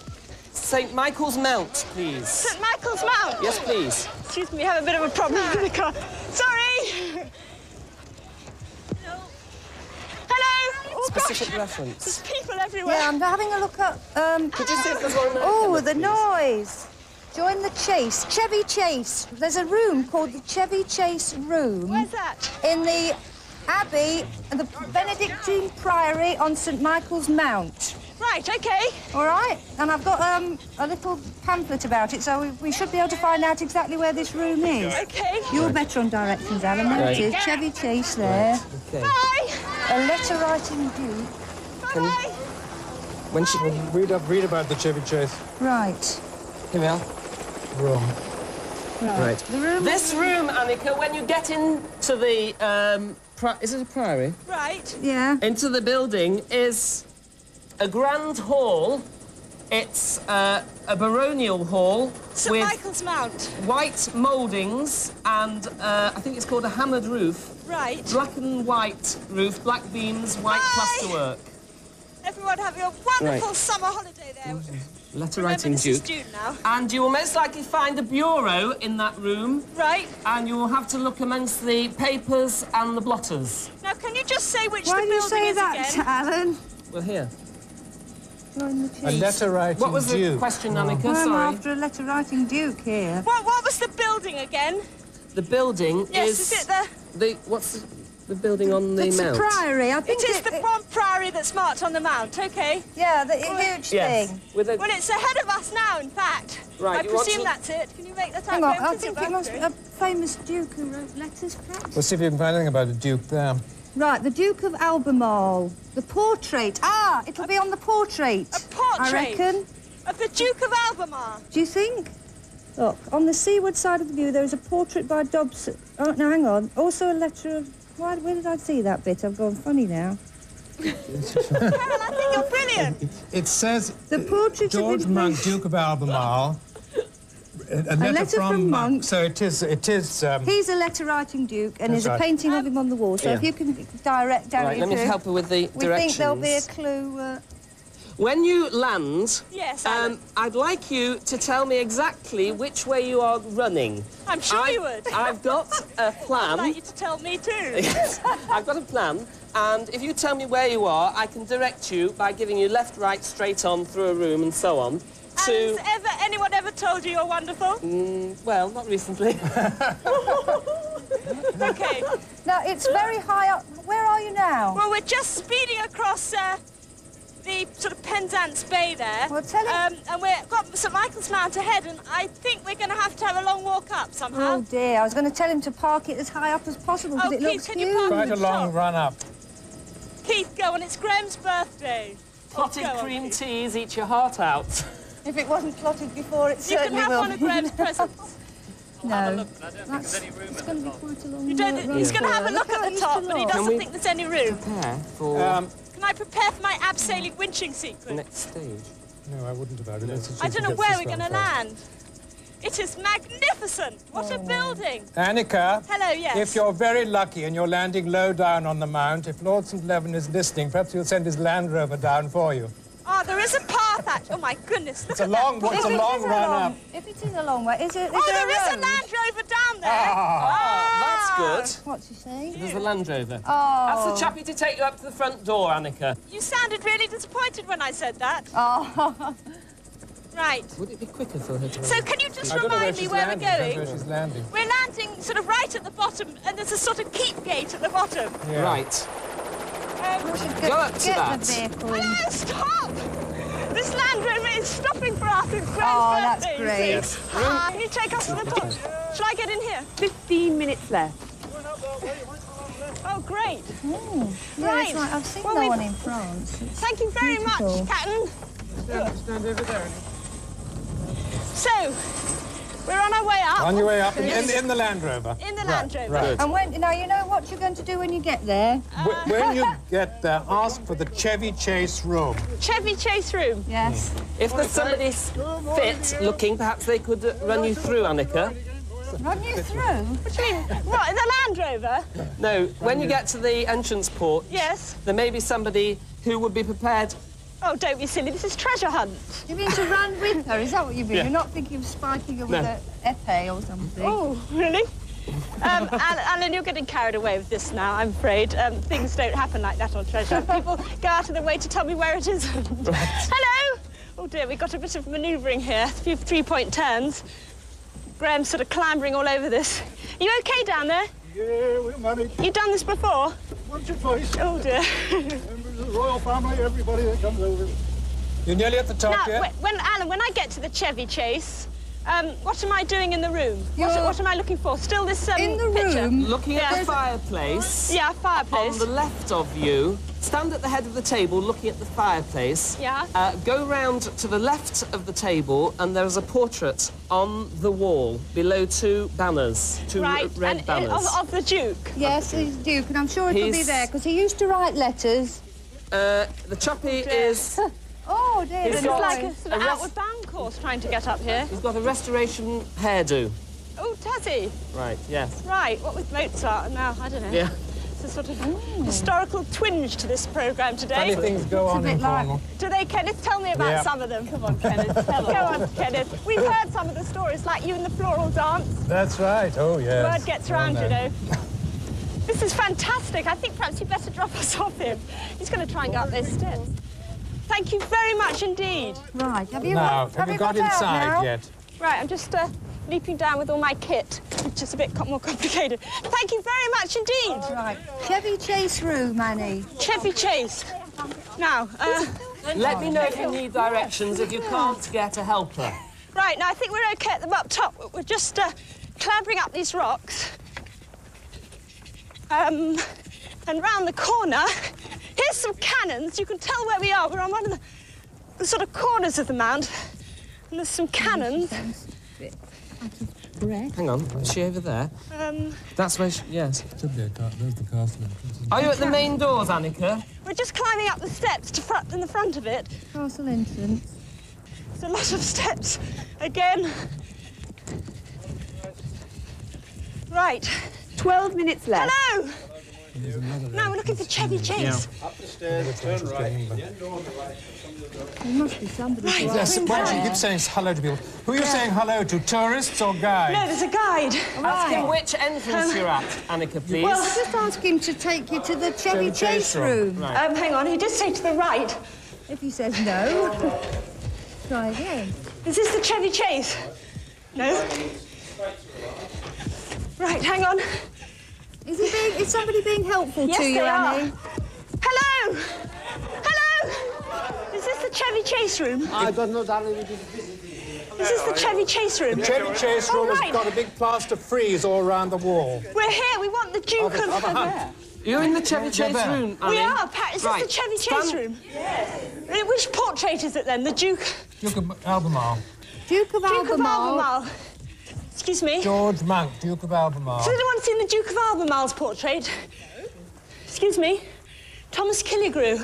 St Michael's Mount, please? St Michael's Mount? Yes, please. Excuse me, we have a bit of a problem with the car. Sorry! Hello? Oh, Specific gosh. reference. There's people everywhere. Yeah, I'm having a look at... Could you see if there's one there? Oh, the noise. Join the chase. Chevy Chase. There's a room called the Chevy Chase Room. Where's that? In the Abbey, the Benedictine Priory on St Michael's Mount. Right, OK. All right? And I've got a little pamphlet about it, so we should be able to find out exactly where this room is. OK. You're better on directions, Alan. There it is. Chevy Chase there. Okay. Bye. A letter writing Duke. Bye-bye. When she... Read about the Chevy Chase Right. Here we are. room. Right. The room. This room, Anneka, when you get into the... is it a priory? Right. Yeah. Into the building is a grand hall. It's a baronial hall St with Michael's Mount. white mouldings and I think it's called a hammered roof. Right. Black and white roof, black beams, white plasterwork. Everyone have your wonderful summer holiday there. Letter Remember, writing this is Duke. June now. And you will most likely find a bureau in that room. Right. And you will have to look amongst the papers and the blotters. Now, can you just say which Why the do you building say is that, again? Alan? Well, here. Join the A chase. letter writing What was the Duke. question, Anneka? I'm Sorry. after a letter writing Duke here. What was the building again? The building Yes, is... is it the... What's the building on the It's mount? a priory. I think It is the one priory that's marked on the mount, OK. Yeah, the huge Yes. thing. With a... Well, it's ahead of us now, in fact. Right, I you want presume to- that's it. Can you make that out? Hang on, Graham? I Because think you're it must be both a famous Duke who wrote letters, perhaps. We'll see if you can find anything about the Duke there. Right, the Duke of Albemarle. The portrait. Ah, it'll be on the portrait. A portrait? I reckon. Of the Duke of Albemarle. Do you think? Look, on the seaward side of the view, there is a portrait by Dobson. Oh, no, hang on. Also a letter of... Where did I see that bit? I've gone funny now. Carol, I think you're brilliant. It says The portrait George of... Monk, Duke of Albemarle. A letter from Monk. So it is. He's a letter-writing Duke, and That's there's a right. painting of him on the wall. So if you can direct down Right, your let me through, help her with the we directions. think there'll be a clue. When you land, Yes, Alan. I'd like you to tell me exactly which way you are running. I'm sure you would. I've got a plan. I'd like you to tell me too. Yes, I've got a plan, and if you tell me where you are, I can direct you by giving you left, right, straight on, through a room, and so on. And has anyone ever told you you're wonderful? Well, not recently. OK. Now, it's very high up. Where are you now? Well, we're just speeding across the sort of Penzance Bay there. Well, tell him- And we've got St Michael's Mount ahead, and I think we're going to have a long walk up somehow. Oh, dear. I was going to tell him to park it as high up as possible because Oh, it Keith, looks can you huge. park quite a long run up. Keith, go on. It's Graham's birthday. Clotted Go on, cream Keith. teas, eat your heart out. If it wasn't plotted before, it You can certainly have will one of be. Graham's presents. No. It's going to be quite a long You don't, run. he's going to have a look Look how at it the used top, to but he look. doesn't we- think there's any room. Prepare for Can I prepare for my abseiling winching the sequence? next stage. No, I wouldn't about it. Let's I see don't know if we where get we're this going to one land. It is magnificent. What a building. first. Anneka. Hello, yes. If you're very lucky and you're landing low down on the mount, if Lord St. Leaven is listening, perhaps he'll send his Land Rover down for you. Oh, there is a path, actually. Oh, my goodness. Look It's a at long, that. it's a long run up. If it is a long way, is it? Oh, there there is a road? Land Rover down there. That's good. What's he saying? There's a Land Rover. Oh. That's the chappie to take you up to the front door, Anneka. You sounded really disappointed when I said that. Oh. Right. Would it be quicker for her to... So can you just I don't know where remind me she's where we're landing. I don't know going? where she's landing. We're landing sort of right at the bottom, and there's a sort of keep gate at the bottom. Yeah. Right. We should Go up to get that. the vehicle in. No, stop! This Land Rover is stopping for us. It's Graham's that's birthday, you great. see. Can you take us to the top? Shall I get in here? 15 minutes left. Oh, great. Yeah, Right. that's right. I've seen Well, that we've- one in France. It's Thank you very beautiful. much, Captain. Stand over there. So, We're on our way up. On your way up in the Land Rover. In the Land Rover. Right. And now you know what you're going to do when you get there? When you get there, ask for the Chevy Chase room. Chevy Chase room. Yes. If there's somebody fit looking, perhaps they could run you through, Anneka. Run you through? What do you mean? What, in the Land Rover? No, when you get to the entrance port, Yes. there may be somebody who would be prepared. Oh, don't be silly. This is treasure hunt. You mean to run with her? Is that what you mean? Yeah. You're not thinking of spiking her with a epee or something? Oh, really? Alan, you're getting carried away with this now, I'm afraid. Things don't happen like that on treasure. People go out of their way to tell me where it is. Hello! Oh, dear, we've got a bit of manoeuvring here. A few three-point turns. Graham's sort of clambering all over this. Are you OK down there? Yeah, we managed. You've done this before? Once or twice. Oh, dear. Members of the royal family, everybody that comes over. You're nearly at the top Now, yet. Alan, when I get to the Chevy Chase, what am I doing in the room? What am I looking for? Still this In the picture? room? Looking at the fireplace. Yeah, fireplace. On the left of you, stand at the head of the table looking at the fireplace. Yeah. Go round to the left of the table and there's a portrait on the wall below two banners, two Right, red banners. of the Duke. Yes, he's Duke, and I'm sure it'll be He's- there, because he used to write letters. The choppy is... Oh, dear. He's This is got- like a sort of a rest- outward bound course trying to get up here. He's got a restoration hairdo. Oh, does he? Right, yes. Right, what with Mozart and now, I don't know. Yeah. It's a sort of historical twinge to this programme today. Funny things go on in Cornwall. Do they, Kenneth? Tell me about Yeah. some of them. Come on, Kenneth. Go on, Kenneth. We've heard some of the stories, like you and the floral dance. That's right. Oh, yes. Word gets around, you know. This is fantastic. I think perhaps you'd better drop us off him. He's going to try and go up those steps. Thank you very much indeed. Right, have you Now, have you got out inside now? yet? Right, I'm just leaping down with all my kit, which is a bit more complicated. Thank you very much indeed. Right. Chevy Chase room, Annie. Chevy Chase. Now, Let me know if you need directions, if you can't get a helper. right, now I think we're OK at the up top. We're just clambering up these rocks. And round the corner, here's some cannons. You can tell where we are. We're on one of the sort of corners of the mound. And there's some cannons. Hang on, is she over there? That's where she... Yes. Should be there's the castle entrance. Are you at the main doors, Anneka? We're just climbing up the steps in the front of it. Castle entrance. There's a lot of steps. Again. Right. 12 minutes left. Hello! Now we're looking for Chevy Chase. Up the stairs, turn right. There must be somebody. Yes, why don't you keep saying hello to people? Who are you saying hello to, tourists or guides? No, there's a guide. Ask him which entrance you're at, Anneka, please. Well, just ask him to take you to the Chevy Chase room. Right. Hang on, he did say to the right. If he says no, try again. Is this the Chevy Chase? No. Right, hang on. Is somebody being helpful Yes, to you, they are. Annie? Hello! Hello! Is this the Chevy Chase room? I don't know, darling. Is this the Chevy Chase room? The Chevy Chase room has got a big plaster frieze all around the wall. We're here. We want the Duke of... Of a hunt. You're in the Chevy Chase there. room, Annie. We are, Pat. Is Right, this the Chevy Chase stand- room? Yes. Which portrait is it then? The Duke... Duke of Albemarle. Duke of Duke of Albemarle. Albemarle. Excuse me. George Monk, Duke of Albemarle. Has anyone seen the Duke of Albemarle's portrait? No. Excuse me. Thomas Killigrew.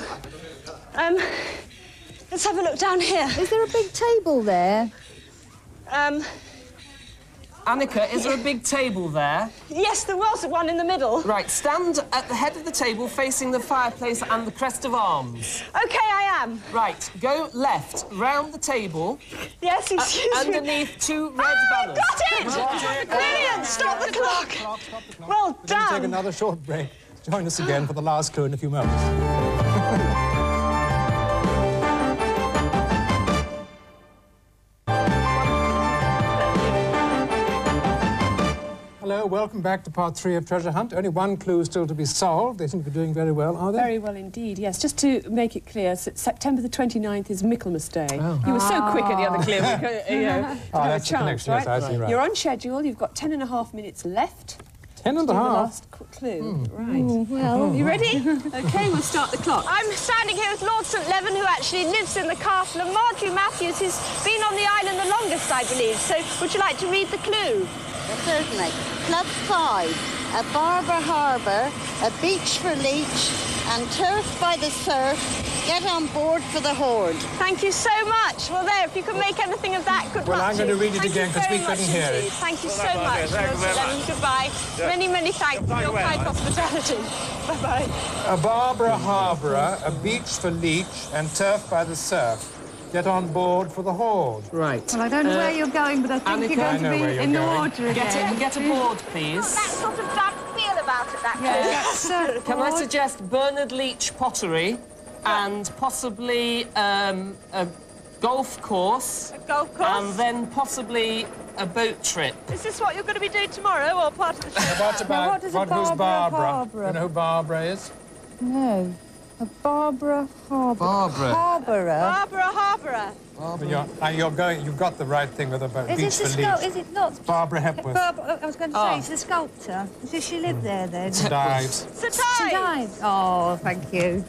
Let's have a look down here. Is there a big table there? Anneka, is there a big table there? Yes, there was one in the middle. Right, stand at the head of the table facing the fireplace and the crest of arms. OK, I am. Right, go left, round the table, Yes, excuse me. underneath two red banners. Got it! Brilliant! Stop the clock. Well We're going to done. take another short break. Join us again for the last clue in a few moments. Hello, welcome back to part 3 of Treasure Hunt. Only one clue still to be solved. They seem to be doing very well, are they? Very well indeed, yes. Just to make it clear, September the 29th is Michaelmas Day. Oh. You were so quick at the other clue, you know, to have a that's the chance, connection, yes, right? I see, right. You're on schedule, you've got 10.5 minutes left. 10 and a The half. last clue. Right. Well, You ready? OK, we'll start the clock. I'm standing here with Lord St. Leven, who actually lives in the castle, and Marjorie Matthews, who's been on the island the longest, I believe. So would you like to read the clue? Certainly. Club 5, a Barbara Harbour, a beach for leech, and turf by the surf. Get on board for the horde. Thank you so much. Well, there, if you can make anything of that, good Well, luck I'm going to read it again because we couldn't hear it. Thank you so much, Lord St. Leven. Goodbye. Many, many thanks for your kind hospitality. Bye-bye. A Barbara Harbourer, a beach for leech, and turf by the surf. Get on board for the horde. Right. well, I don't know where you're going, but I think Anneka, you're going I know to where be you're in the going. water again. Get aboard, please. That sort of damp feel about it, that clue. That's Can I suggest Bernard Leach pottery and possibly a golf course? A golf course? And then possibly a boat trip. Is this what you're going to be doing tomorrow, or part of the show? What about what does a who's Barbara Barbara? Harbourer? You know who Barbara is? No. A Barbara Harbour. Barbara. Harbourer. Harbourer. But you've got the right thing with about Is beach it for a leech. sculptor? Is it not? Barbara Hepworth. I was going to say, it's a sculptor. Does she live there then? Died. St. St. Ives. Oh, thank you.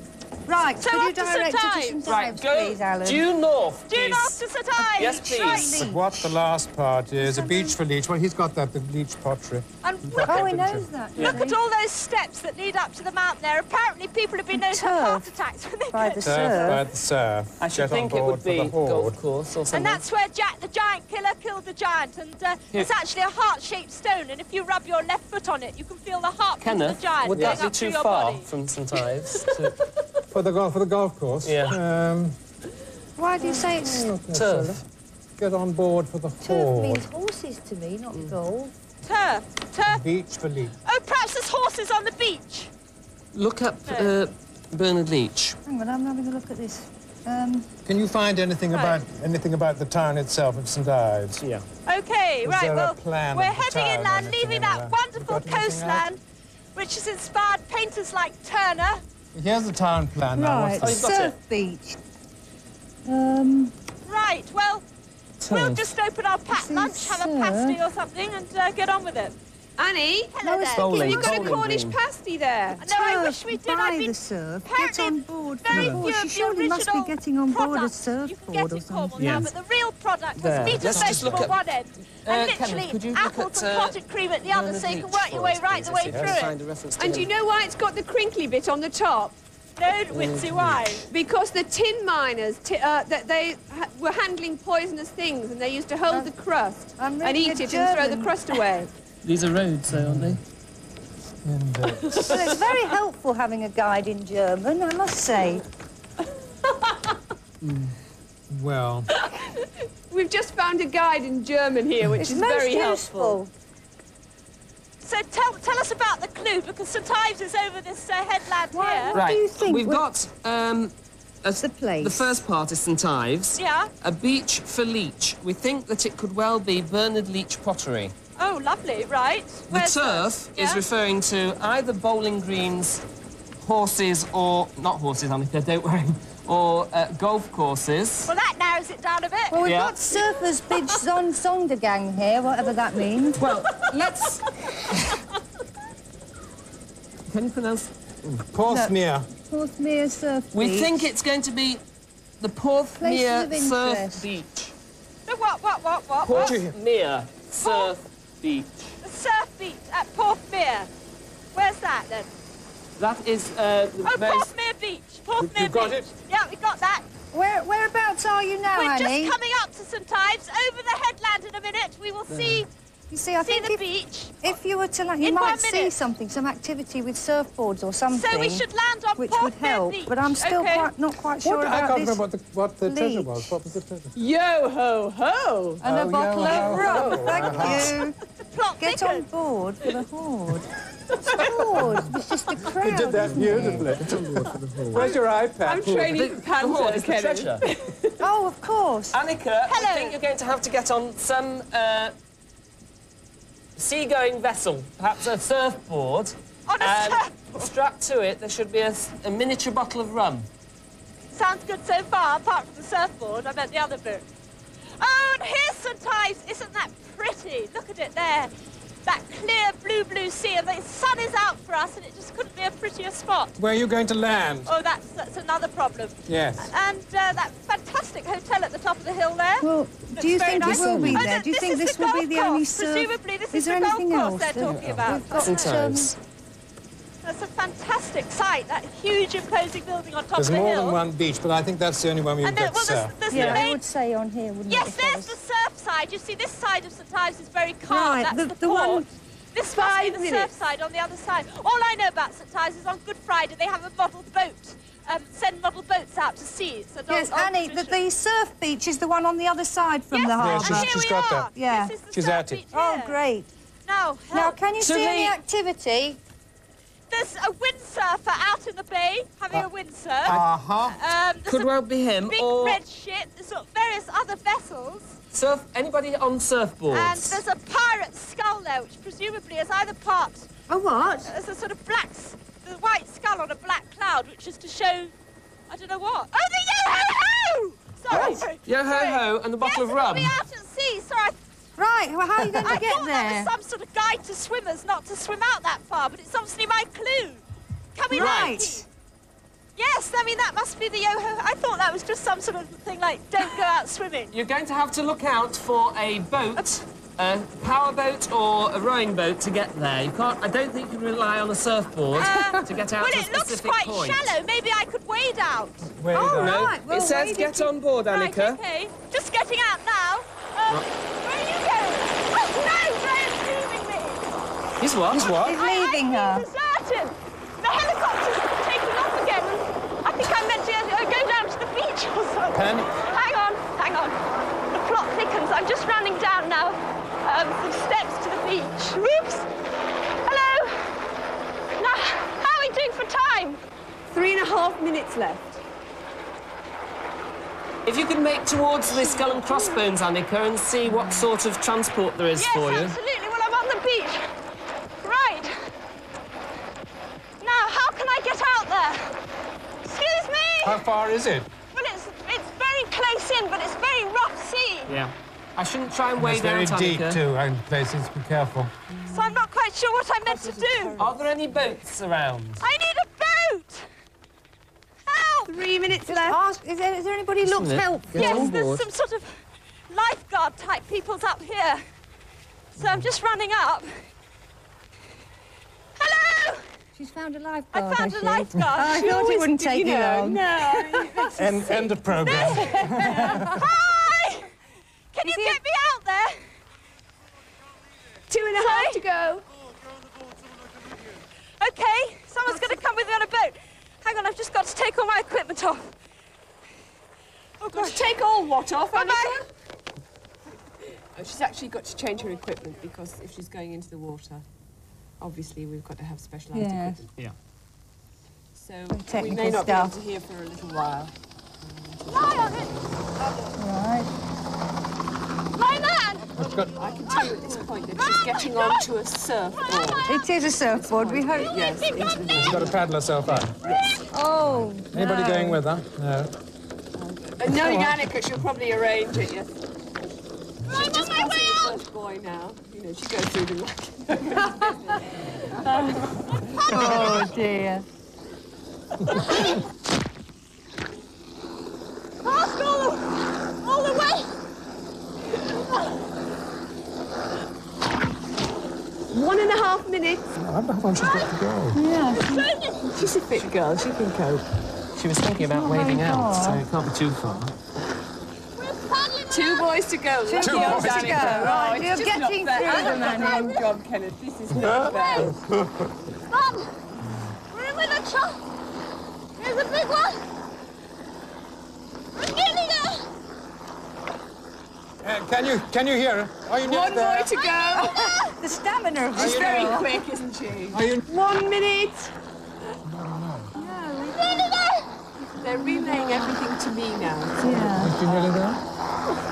Right, So could you off to direct St. it to Ives. St. Right, Ives, go please, Alan? due north, Due please. north to St. Ives. Yes, please. But what the last part is, a beach for leech. Well, he's got that, the leech pottery. And Oh, he knows that. look at all those steps that lead up to the mountain there. Apparently, people have been known to have heart Turf attacks when they by go the Surf surf. by the surf. I should Get on think it board would for be the horde. golf course or something. And that's where Jack the Giant Killer killed the giant. And it's actually a heart-shaped stone. And if you rub your left foot on it, you can feel the heartbeat of the Kenneth, giant would going that be up through too your far body. from St. Ives? For the golf course? Yeah. Why do you say it's... Turf. Get on board for the Turf horde. means horses to me, not gold. Turf. Turf. Beach for leech. Oh, perhaps there's horses on the beach. Look up Bernard Leach. Hang on, I'm having a look at this. Can you find anything about the town itself of St. Ives? Yeah. OK, Is right, there a well, plan we're of the heading town or inland, anything leaving anywhere? that wonderful You got anything coastline, which has inspired painters like Turner. Here's the town plan now. Right, What's you've got surf it. beach. Right, well, we'll Turf. just open our packed See, lunch, have a surf. pasty or something, and get on with it. Annie, Hello there. Bowling. you've got a Bowling Cornish green. pasty there. No, I Turf wish we did. by I've been the surf. Get apparently on board for very the few horde. of She the surely must be original getting on board a products you can surfboard get or in Cornwall something. now, Yes. but the real product There. has meat and Let's just look vegetable at- one end, and Kenneth, literally could you look apples at, and clotted cream at the other, Bernard so you can Leach work your for way us, right please, the way if you can through find it. a reference to And him. do you know why it's got the crinkly bit on the top? No, Wincy, why? Because the tin miners were handling poisonous things, and they used to hold the crust I'm and reading eat a it and throw the German. crust away. These are roads, though, aren't they? Well, it's very helpful having a guide in German, I must say. Well, We've just found a guide in German here, which It's is most very useful. helpful. So tell us about the clue, because St. Ives is over this headland Why- here. What do you think? We've got The place. the first part is St. Ives. Yeah. A beach for leech. We think that it could well be Bernard Leach pottery. Oh, lovely, right. The Where's turf Yeah? is referring to either bowling greens, horses, or not horses, Anneka, don't worry, or golf courses. Well, that narrows it down a bit. Well, we've Yeah. got Surfers Bridge Sondergang here, whatever that means. Well, let's. Can you pronounce? Porthmere. Porthmere Surf We Beach. think it's going to be the Porthmere Places of Surf interest. Beach. No, what? Porthmere Surf Beach. The surf beach at Porthmere. Where's that, then? That is Oh, most. Porthmere Beach. Porthmere You've got Beach. it? Yeah, we got that. Whereabouts are you now, We're Annie? just coming up to St. Ives. Over the headland in a minute. We will see You see, I think the if, beach. if you were to land, you In might 1 see minute. something, some activity with surfboards or something. So we should land on which would Porthmere help. Beach. But I'm still Okay. not quite sure I about can't this. remember what the treasure leech. was. What was the treasure? Yo ho ho! And a Oh, bottle yeah, of yeah, rum. yeah. Thank you. Plot Get thickens. on board for the horde. Horde. It's just a crowd. You did that isn't it? beautifully. Where's your iPad? I'm training for The horde Panther, is the Kenneth. treasure. Oh, of course. Annika, Hello. I think you're going to have to get on some seagoing vessel, perhaps a surfboard. On a and surfboard. strapped to it, there should be a miniature bottle of rum. Sounds good so far, apart from the surfboard. I meant the other bit. Oh, and here's St. Ives. Isn't that pretty? Look at it there. that clear blue sea, and the sun is out for us, and it just couldn't be a prettier spot. Where are you going to land? Oh, that's another problem. Yes. And that fantastic hotel at the top of the hill there. Well, do you think it will be Oh, there? Do you think this will be the only surf? Presumably, this is there the anything golf course else? they're talking about. We've got, Sometimes. That's a fantastic site, that huge imposing building on top There's of the hill. more than one beach, but I think that's the only one we've And got to surf. there's yeah, the I main... would say on here, wouldn't Yes, it? if there's there the surf side. You see, this side of St Ives is very calm. Right, That's the the port. one- This must be 5 the minutes. surf side on the other side. All I know about St Ives is on Good Friday they have a model boat. Send model boats out to sea. It's an Yes, old Annie, the surf beach is the one on the other side from the Yes, harbour. and here she's we got are. that. Yeah. This is the She's surf at it. beach Oh, here. great. Now, Now, can you So see any the- activity? there's a windsurfer out in the bay having a windsurf. There's Could a well be him, big or red ship. There's various other vessels. surf. Anybody on surfboards? And there's a pirate skull there, which presumably is either part... A what? There's a sort of the white skull on a black cloud, which is to show... I don't know what. Oh, the yo-ho-ho! Sorry. Yo-ho-ho and the bottle of rum. Yes, it'll be out at sea. Sorry, Right, well, how are you going to I get thought there? that was some sort of guide to swimmers not to swim out that far, but it's obviously my clue. Coming Right. Yes, I mean, that must be the yo-ho. I thought that was just some sort of thing like, don't go out swimming. You're going to have to look out for a boat, a power boat or a rowing boat to get there. You can't. I don't think you can rely on a surfboard to get out Well, to a it looks specific quite point. shallow. Maybe I could wade out. Wade Oh, out. right. Well, It says wade get it- on board, Right, Anneka. okay. Just getting out now. Where are you going? Oh, no, Graham's leaving me. He's what? He's what? He's leaving her. Deserted. The helicopter's taking off again. I think I meant to go down to the beach or something. Penny? Hang on. The plot thickens. I'm just running down now. Some steps to the beach. Whoops. Hello. Now, how are we doing for time? 3.5 minutes left. If you could make towards the Skull and Crossbones, Anneka, and see what sort of transport there is Yes, for you. absolutely. Well, I'm on the beach. Right. Now, how can I get out there? Excuse me. How far is it? Well, it's very close in, but it's very rough sea. Yeah. I shouldn't try and It's wade very out, deep, Anneka. too, in places. Be careful. So I'm not quite sure what I meant to do. Are there any boats around? I need a boat. Help! 3 minutes left. Ask, is there anybody who looks Isn't it? helpful? Get on Yes, there's board. some sort of lifeguard type people's up here. So I'm just running up. Hello! She's found a lifeguard, I found has a she? lifeguard. I She thought it always wouldn't take you long. No. End of programme. Hi! Can you get me out there? 2.5 to go. Okay, someone's going to come with me on a boat. Hang on, I've just got to take all my equipment off. Oh, Got gosh. to take all what off, Bye-bye. Anneka? Oh, she's actually got to change her equipment because if she's going into the water, obviously we've got to have specialised Yes. equipment. Yeah. So Technical we may not be able stuff. to hear for a little while. Lie on it. Right. My man! I can tell you at this point that she's getting onto a surfboard. It is a surfboard, we hope. Yes, into the She's water. got to paddle herself up. Oh, Anybody no. going with her? No. And knowing Anneka, she'll probably arrange it, yes. I'm She's just on my way passing the out! first boy now. You know, she goes through the Oh, dear. Past all the way! 1.5 minutes. I wonder how far she's got to go. Yeah. She's a fit girl, she can cope. She was thinking about wading out, so it can't be too far. 2 boys to go. Two boys to go. Right, you're getting through them, Annie. Oh, God, Kenneth, this is not fair. Mum! We're in with a truck! There's a big one! I'm getting there! Can you hear her? Are you near 1 there? boy to go. The stamina of She's this very girl. quick, isn't she? Are you? 1 minute. Nearly there! They're relaying everything to me now. Yeah. Is she nearly there?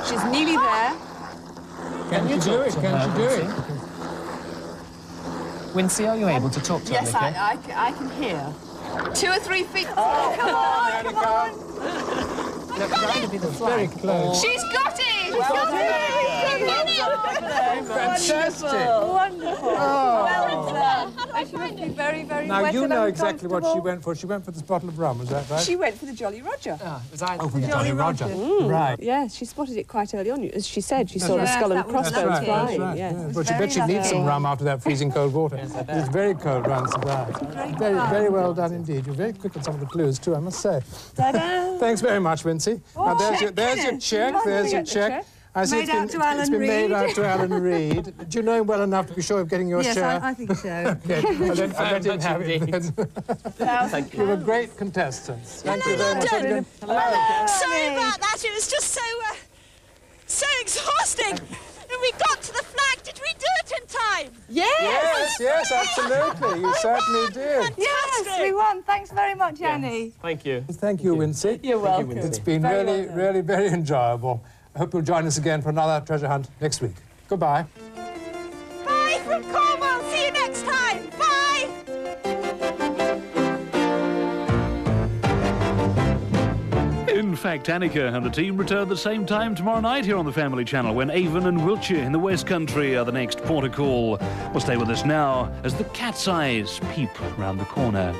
She's nearly there. Can you do it? Can she do it? Wincy, are you able to talk to Yes, Anneka? I can hear. 2 or 3 feet. Oh, come on, come on. No, it's going to be the Very flag. close. She's got it! Fantastic. Wonderful. Well done. She must be very, very Now, wet you and know exactly what she uncomfortable. went for. She went for this bottle of rum, is that right? She went for the Jolly Roger. Was I? Oh, for the Jolly Roger. Right. Yeah, she spotted it quite early on. As she said, she saw the right. skull and That was crossbones lucky. flying. Right. Yeah. Well, she bet she needs some rum after that freezing cold water. It's very cold round surprise. Very, very well done indeed. You're very quick on some of the clues too, I must say. Ta-da! Thanks very much, Vincy. Now, there's your check. There's your check. I see Made out to Alan it's been made Reed. out to Alan Reed. Do you know him well enough to be sure of getting your Yes, share? I think so. Okay, I'll let him have it then. Thank you. You were great contestants. Thank you very much. Sorry Hello. about that. It was just so exhausting. And we got to the flag. Did we do it in time? Yes, absolutely. You certainly did. Yes, we won. Thanks very much, Annie. Thank you. Thank you, Vincy. You're welcome. It's been really, really very enjoyable. I hope you'll join us again for another treasure hunt next week. Goodbye. Bye from Cornwall. See you next time. Bye. In fact, Anneka and the team return the same time tomorrow night here on the Family Channel when Avon and Wiltshire in the West Country are the next port of call. Well, stay with us now as the cat's eyes peep round the corner.